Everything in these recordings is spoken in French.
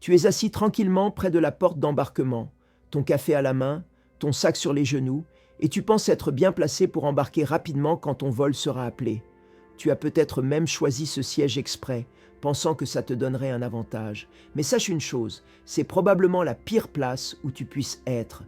Tu es assis tranquillement près de la porte d'embarquement, ton café à la main, ton sac sur les genoux, et tu penses être bien placé pour embarquer rapidement quand ton vol sera appelé. Tu as peut-être même choisi ce siège exprès, pensant que ça te donnerait un avantage. Mais sache une chose, c'est probablement la pire place où tu puisses être.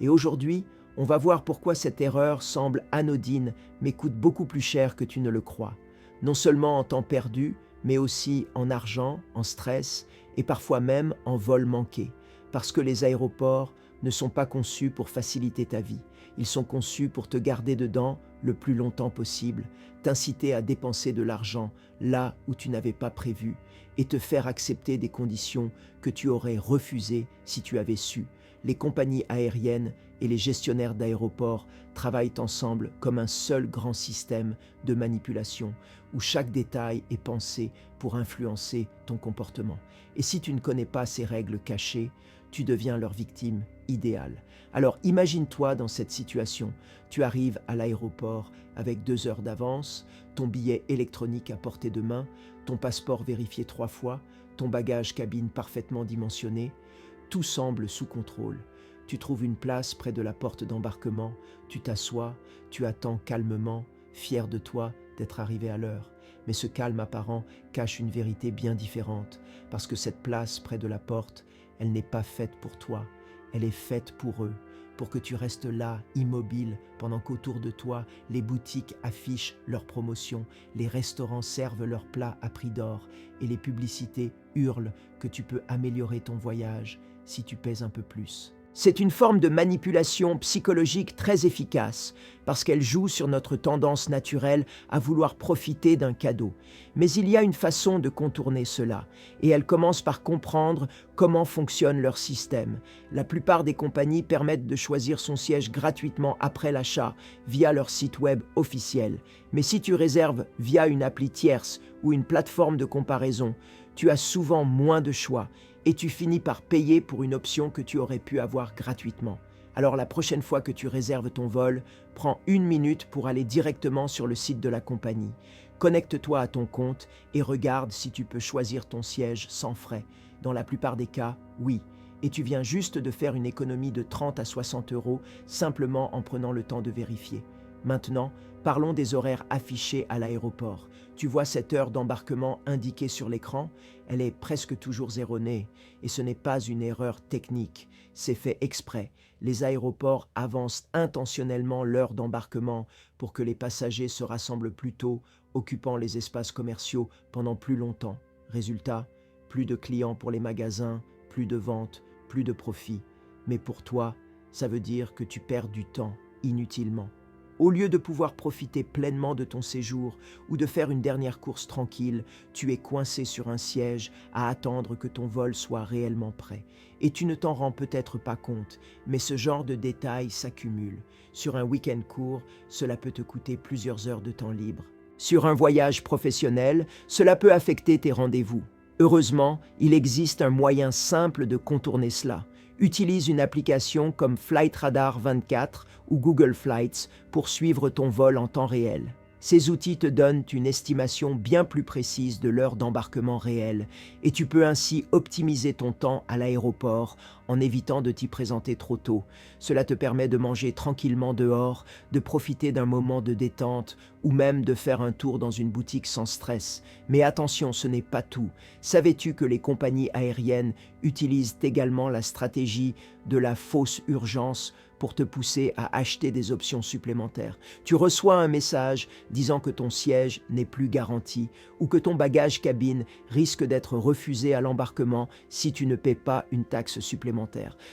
Et aujourd'hui, on va voir pourquoi cette erreur semble anodine, mais coûte beaucoup plus cher que tu ne le crois. Non seulement en temps perdu, mais aussi en argent, en stress, et parfois même en vol manqué. Parce que les aéroports ne sont pas conçus pour faciliter ta vie. Ils sont conçus pour te garder dedans le plus longtemps possible, t'inciter à dépenser de l'argent là où tu n'avais pas prévu et te faire accepter des conditions que tu aurais refusées si tu avais su. Les compagnies aériennes et les gestionnaires d'aéroports travaillent ensemble comme un seul grand système de manipulation où chaque détail est pensé pour influencer ton comportement. Et si tu ne connais pas ces règles cachées, tu deviens leur victime idéale. Alors imagine-toi dans cette situation. Tu arrives à l'aéroport avec 2 heures d'avance, ton billet électronique à portée de main, ton passeport vérifié 3 fois, ton bagage cabine parfaitement dimensionné. Tout semble sous contrôle. Tu trouves une place près de la porte d'embarquement, tu t'assois, tu attends calmement, fier de toi d'être arrivé à l'heure. Mais ce calme apparent cache une vérité bien différente, parce que cette place près de la porte, elle n'est pas faite pour toi, elle est faite pour eux, pour que tu restes là, immobile, pendant qu'autour de toi, les boutiques affichent leurs promotions, les restaurants servent leurs plats à prix d'or, et les publicités hurlent que tu peux améliorer ton voyage si tu pèses un peu plus. C'est une forme de manipulation psychologique très efficace parce qu'elle joue sur notre tendance naturelle à vouloir profiter d'un cadeau. Mais il y a une façon de contourner cela et elle commence par comprendre comment fonctionne leur système. La plupart des compagnies permettent de choisir son siège gratuitement après l'achat via leur site web officiel. Mais si tu réserves via une appli tierce ou une plateforme de comparaison, tu as souvent moins de choix et tu finis par payer pour une option que tu aurais pu avoir gratuitement. Alors la prochaine fois que tu réserves ton vol, prends 1 minute pour aller directement sur le site de la compagnie. Connecte-toi à ton compte et regarde si tu peux choisir ton siège sans frais. Dans la plupart des cas, oui. Et tu viens juste de faire une économie de 30 à 60 euros simplement en prenant le temps de vérifier. Maintenant, parlons des horaires affichés à l'aéroport. Tu vois cette heure d'embarquement indiquée sur l'écran? Elle est presque toujours erronée. Et ce n'est pas une erreur technique, c'est fait exprès. Les aéroports avancent intentionnellement l'heure d'embarquement pour que les passagers se rassemblent plus tôt, occupant les espaces commerciaux pendant plus longtemps. Résultat, plus de clients pour les magasins, plus de ventes, plus de profit. Mais pour toi, ça veut dire que tu perds du temps inutilement. Au lieu de pouvoir profiter pleinement de ton séjour ou de faire une dernière course tranquille, tu es coincé sur un siège à attendre que ton vol soit réellement prêt. Et tu ne t'en rends peut-être pas compte, mais ce genre de détails s'accumule. Sur un week-end court, cela peut te coûter plusieurs heures de temps libre. Sur un voyage professionnel, cela peut affecter tes rendez-vous. Heureusement, il existe un moyen simple de contourner cela. Utilise une application comme Flight Radar 24 ou Google Flights pour suivre ton vol en temps réel. Ces outils te donnent une estimation bien plus précise de l'heure d'embarquement réelle et tu peux ainsi optimiser ton temps à l'aéroport en évitant de t'y présenter trop tôt. Cela te permet de manger tranquillement dehors, de profiter d'un moment de détente ou même de faire un tour dans une boutique sans stress. Mais attention, ce n'est pas tout. Savais-tu que les compagnies aériennes utilisent également la stratégie de la fausse urgence pour te pousser à acheter des options supplémentaires? Tu reçois un message disant que ton siège n'est plus garanti ou que ton bagage cabine risque d'être refusé à l'embarquement si tu ne paies pas une taxe supplémentaire.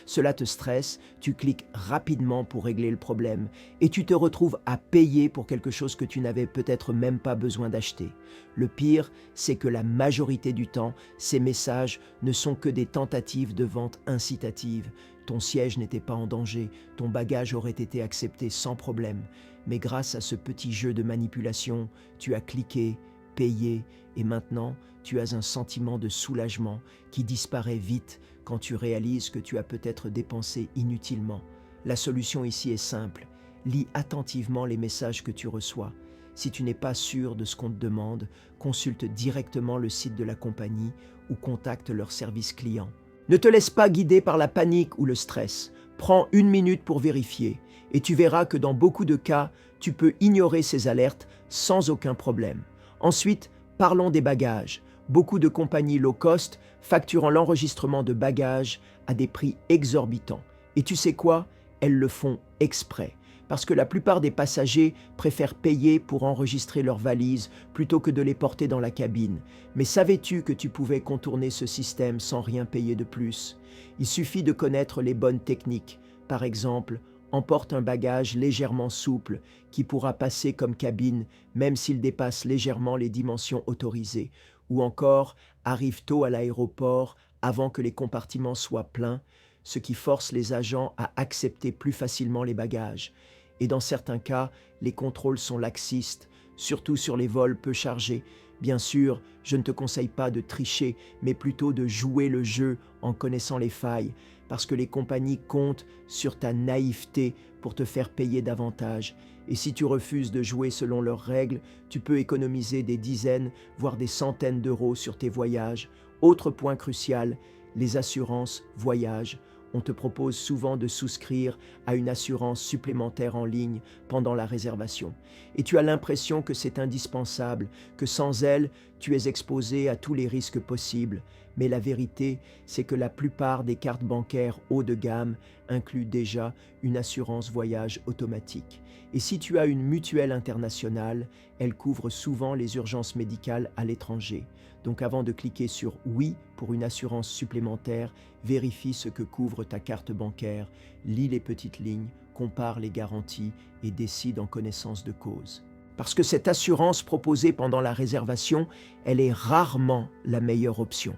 Cela te stresse, tu cliques rapidement pour régler le problème et tu te retrouves à payer pour quelque chose que tu n'avais peut-être même pas besoin d'acheter. Le pire, c'est que la majorité du temps, ces messages ne sont que des tentatives de vente incitatives. Ton siège n'était pas en danger, ton bagage aurait été accepté sans problème. Mais grâce à ce petit jeu de manipulation, tu as cliqué, payé, et maintenant tu as un sentiment de soulagement qui disparaît vite quand tu réalises que tu as peut-être dépensé inutilement. La solution ici est simple, lis attentivement les messages que tu reçois. Si tu n'es pas sûr de ce qu'on te demande, consulte directement le site de la compagnie ou contacte leur service client. Ne te laisse pas guider par la panique ou le stress. Prends 1 minute pour vérifier et tu verras que dans beaucoup de cas, tu peux ignorer ces alertes sans aucun problème. Ensuite, parlons des bagages. Beaucoup de compagnies low cost facturent l'enregistrement de bagages à des prix exorbitants. Et tu sais quoi? Elles le font exprès. Parce que la plupart des passagers préfèrent payer pour enregistrer leurs valises plutôt que de les porter dans la cabine. Mais savais-tu que tu pouvais contourner ce système sans rien payer de plus? Il suffit de connaître les bonnes techniques. Par exemple, emporte un bagage légèrement souple qui pourra passer comme cabine même s'il dépasse légèrement les dimensions autorisées. Ou encore, arrive tôt à l'aéroport avant que les compartiments soient pleins, ce qui force les agents à accepter plus facilement les bagages. Et dans certains cas, les contrôles sont laxistes, surtout sur les vols peu chargés. Bien sûr, je ne te conseille pas de tricher, mais plutôt de jouer le jeu en connaissant les failles, parce que les compagnies comptent sur ta naïveté pour te faire payer davantage. Et si tu refuses de jouer selon leurs règles, tu peux économiser des dizaines, voire des centaines d'euros sur tes voyages. Autre point crucial, les assurances voyage. On te propose souvent de souscrire à une assurance supplémentaire en ligne pendant la réservation. Et tu as l'impression que c'est indispensable, que sans elle, tu es exposé à tous les risques possibles. Mais la vérité, c'est que la plupart des cartes bancaires haut de gamme incluent déjà une assurance voyage automatique. Et si tu as une mutuelle internationale, elle couvre souvent les urgences médicales à l'étranger. Donc avant de cliquer sur « Oui » pour une assurance supplémentaire, vérifie ce que couvre ta carte bancaire, lis les petites lignes, compare les garanties et décide en connaissance de cause. Parce que cette assurance proposée pendant la réservation, elle est rarement la meilleure option.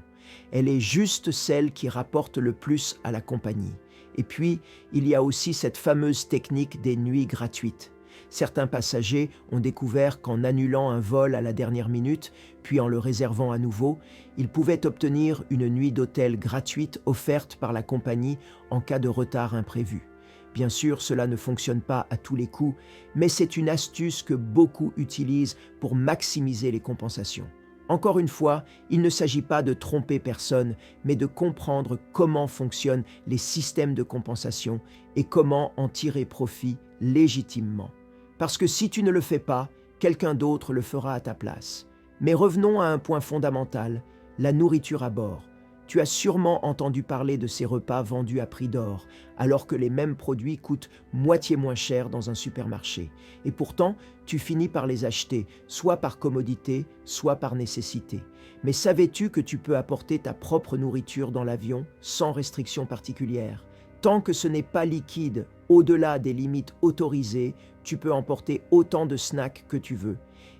Elle est juste celle qui rapporte le plus à la compagnie. Et puis, il y a aussi cette fameuse technique des nuits gratuites. Certains passagers ont découvert qu'en annulant un vol à la dernière minute, puis en le réservant à nouveau, ils pouvaient obtenir une nuit d'hôtel gratuite offerte par la compagnie en cas de retard imprévu. Bien sûr, cela ne fonctionne pas à tous les coups, mais c'est une astuce que beaucoup utilisent pour maximiser les compensations. Encore une fois, il ne s'agit pas de tromper personne, mais de comprendre comment fonctionnent les systèmes de compensation et comment en tirer profit légitimement. Parce que si tu ne le fais pas, quelqu'un d'autre le fera à ta place. Mais revenons à un point fondamental, la nourriture à bord. Tu as sûrement entendu parler de ces repas vendus à prix d'or, alors que les mêmes produits coûtent moitié moins cher dans un supermarché. Et pourtant, tu finis par les acheter, soit par commodité, soit par nécessité. Mais savais-tu que tu peux apporter ta propre nourriture dans l'avion sans restriction particulière? Tant que ce n'est pas liquide, au-delà des limites autorisées, tu peux emporter autant de snacks que tu veux.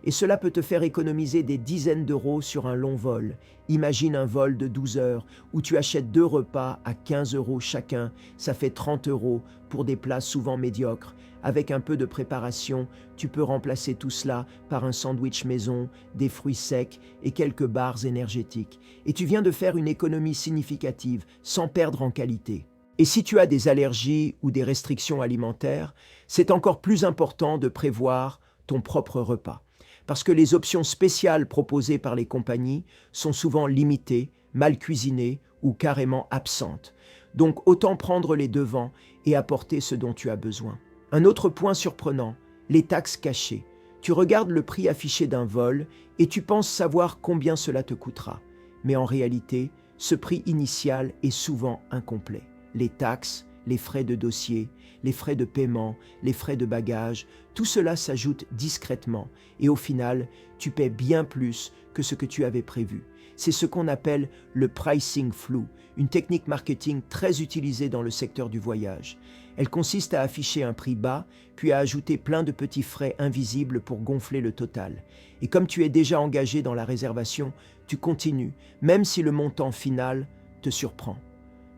Et cela peut te faire économiser des dizaines d'euros sur un long vol. Imagine un vol de 12 heures où tu achètes 2 repas à 15 euros chacun. Ça fait 30 euros pour des plats souvent médiocres. Avec un peu de préparation, tu peux remplacer tout cela par un sandwich maison, des fruits secs et quelques barres énergétiques. Et tu viens de faire une économie significative sans perdre en qualité. Et si tu as des allergies ou des restrictions alimentaires, c'est encore plus important de prévoir ton propre repas. Parce que les options spéciales proposées par les compagnies sont souvent limitées, mal cuisinées ou carrément absentes. Donc autant prendre les devants et apporter ce dont tu as besoin. Un autre point surprenant, les taxes cachées. Tu regardes le prix affiché d'un vol et tu penses savoir combien cela te coûtera. Mais en réalité, ce prix initial est souvent incomplet. Les taxes, les frais de dossier, les frais de paiement, les frais de bagages, tout cela s'ajoute discrètement et au final, tu paies bien plus que ce que tu avais prévu. C'est ce qu'on appelle le pricing flou, une technique marketing très utilisée dans le secteur du voyage. Elle consiste à afficher un prix bas, puis à ajouter plein de petits frais invisibles pour gonfler le total. Et comme tu es déjà engagé dans la réservation, tu continues, même si le montant final te surprend.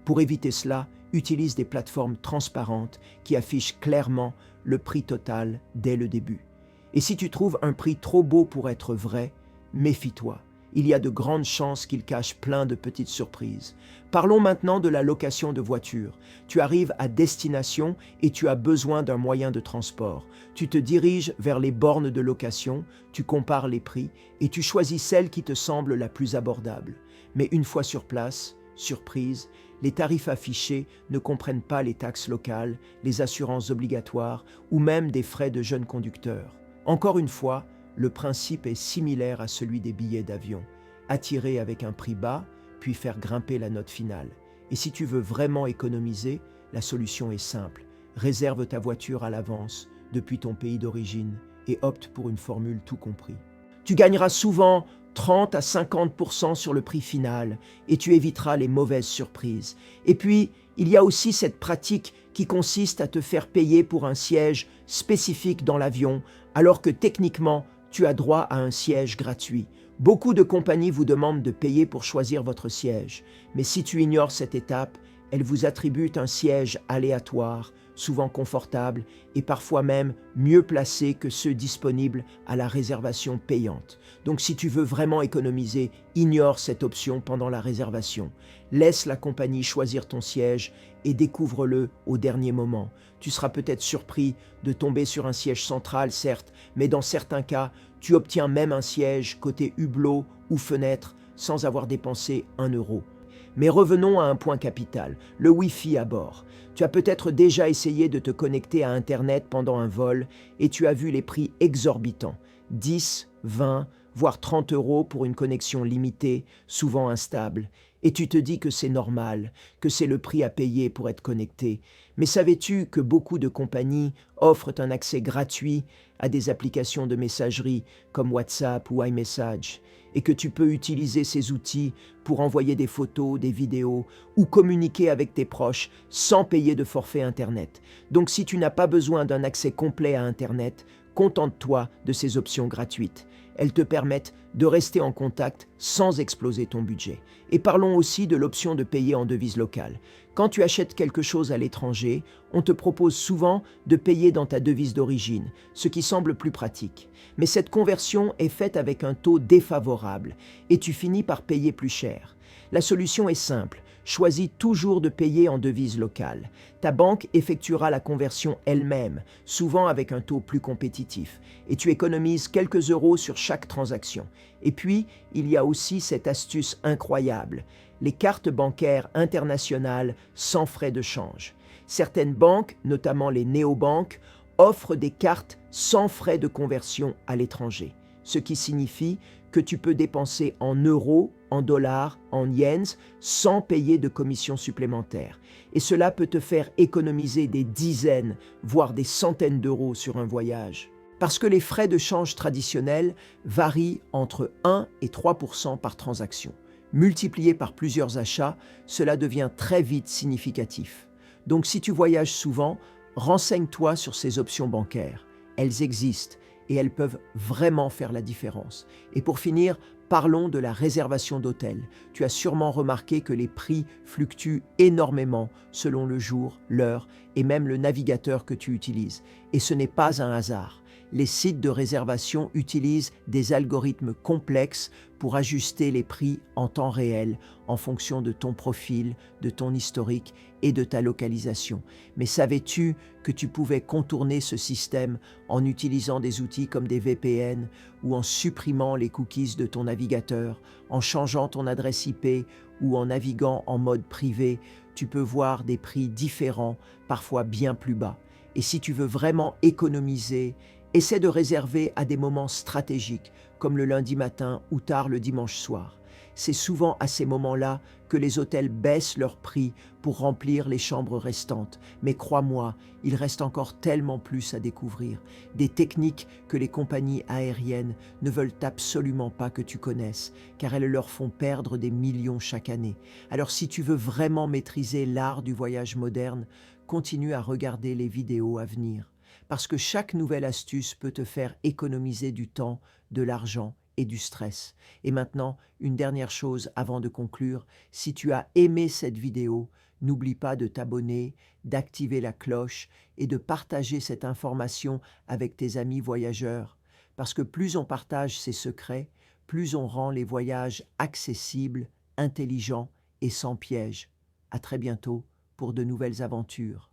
Pour éviter cela, utilise des plateformes transparentes qui affichent clairement le prix total dès le début. Et si tu trouves un prix trop beau pour être vrai, méfie-toi. Il y a de grandes chances qu'il cache plein de petites surprises. Parlons maintenant de la location de voiture. Tu arrives à destination et tu as besoin d'un moyen de transport. Tu te diriges vers les bornes de location, tu compares les prix et tu choisis celle qui te semble la plus abordable. Mais une fois sur place, Surprise, les tarifs affichés ne comprennent pas les taxes locales, les assurances obligatoires ou même des frais de jeunes conducteurs. Encore une fois, le principe est similaire à celui des billets d'avion. Attirer avec un prix bas, puis faire grimper la note finale. Et si tu veux vraiment économiser, la solution est simple. Réserve ta voiture à l'avance, depuis ton pays d'origine, et opte pour une formule tout compris. Tu gagneras souvent 30 à 50% sur le prix final et tu éviteras les mauvaises surprises. Et puis, il y a aussi cette pratique qui consiste à te faire payer pour un siège spécifique dans l'avion, alors que techniquement, tu as droit à un siège gratuit. Beaucoup de compagnies vous demandent de payer pour choisir votre siège, mais si tu ignores cette étape, elles vous attribuent un siège aléatoire, souvent confortable et parfois même mieux placé que ceux disponibles à la réservation payante. Donc si tu veux vraiment économiser, ignore cette option pendant la réservation. Laisse la compagnie choisir ton siège et découvre-le au dernier moment. Tu seras peut-être surpris de tomber sur un siège central, certes, mais dans certains cas, tu obtiens même un siège côté hublot ou fenêtre sans avoir dépensé 1 euro. Mais revenons à un point capital, le Wi-Fi à bord. Tu as peut-être déjà essayé de te connecter à Internet pendant un vol et tu as vu les prix exorbitants, 10, 20, voire 30 euros pour une connexion limitée, souvent instable. Et tu te dis que c'est normal, que c'est le prix à payer pour être connecté. Mais savais-tu que beaucoup de compagnies offrent un accès gratuit à des applications de messagerie comme WhatsApp ou iMessage et que tu peux utiliser ces outils pour envoyer des photos, des vidéos ou communiquer avec tes proches sans payer de forfait Internet. Donc si tu n'as pas besoin d'un accès complet à Internet, contente-toi de ces options gratuites. Elles te permettent de rester en contact sans exploser ton budget. Et parlons aussi de l'option de payer en devise locale. Quand tu achètes quelque chose à l'étranger, on te propose souvent de payer dans ta devise d'origine, ce qui semble plus pratique. Mais cette conversion est faite avec un taux défavorable et tu finis par payer plus cher. La solution est simple. Choisis toujours de payer en devise locale. Ta banque effectuera la conversion elle-même, souvent avec un taux plus compétitif, et tu économises quelques euros sur chaque transaction. Et puis, il y a aussi cette astuce incroyable, les cartes bancaires internationales sans frais de change. Certaines banques, notamment les néobanques, offrent des cartes sans frais de conversion à l'étranger, ce qui signifie que tu peux dépenser en euros, en dollars, en yens, sans payer de commissions supplémentaires. Et cela peut te faire économiser des dizaines, voire des centaines d'euros sur un voyage. Parce que les frais de change traditionnels varient entre 1 et 3% par transaction. Multiplié par plusieurs achats, cela devient très vite significatif. Donc si tu voyages souvent, renseigne-toi sur ces options bancaires. Elles existent et elles peuvent vraiment faire la différence. Et pour finir, parlons de la réservation d'hôtel. Tu as sûrement remarqué que les prix fluctuent énormément selon le jour, l'heure et même le navigateur que tu utilises. Et ce n'est pas un hasard. Les sites de réservation utilisent des algorithmes complexes pour ajuster les prix en temps réel en fonction de ton profil, de ton historique et de ta localisation. Mais savais-tu que tu pouvais contourner ce système en utilisant des outils comme des VPN ou en supprimant les cookies de ton navigateur, en changeant ton adresse IP ou en naviguant en mode privé? Tu peux voir des prix différents, parfois bien plus bas. Et si tu veux vraiment économiser, essaie de réserver à des moments stratégiques, comme le lundi matin ou tard le dimanche soir. C'est souvent à ces moments-là que les hôtels baissent leurs prix pour remplir les chambres restantes. Mais crois-moi, il reste encore tellement plus à découvrir. Des techniques que les compagnies aériennes ne veulent absolument pas que tu connaisses, car elles leur font perdre des millions chaque année. Alors si tu veux vraiment maîtriser l'art du voyage moderne, continue à regarder les vidéos à venir. Parce que chaque nouvelle astuce peut te faire économiser du temps, de l'argent et du stress. Et maintenant, une dernière chose avant de conclure, si tu as aimé cette vidéo, n'oublie pas de t'abonner, d'activer la cloche et de partager cette information avec tes amis voyageurs. Parce que plus on partage ses secrets, plus on rend les voyages accessibles, intelligents et sans piège. À très bientôt pour de nouvelles aventures.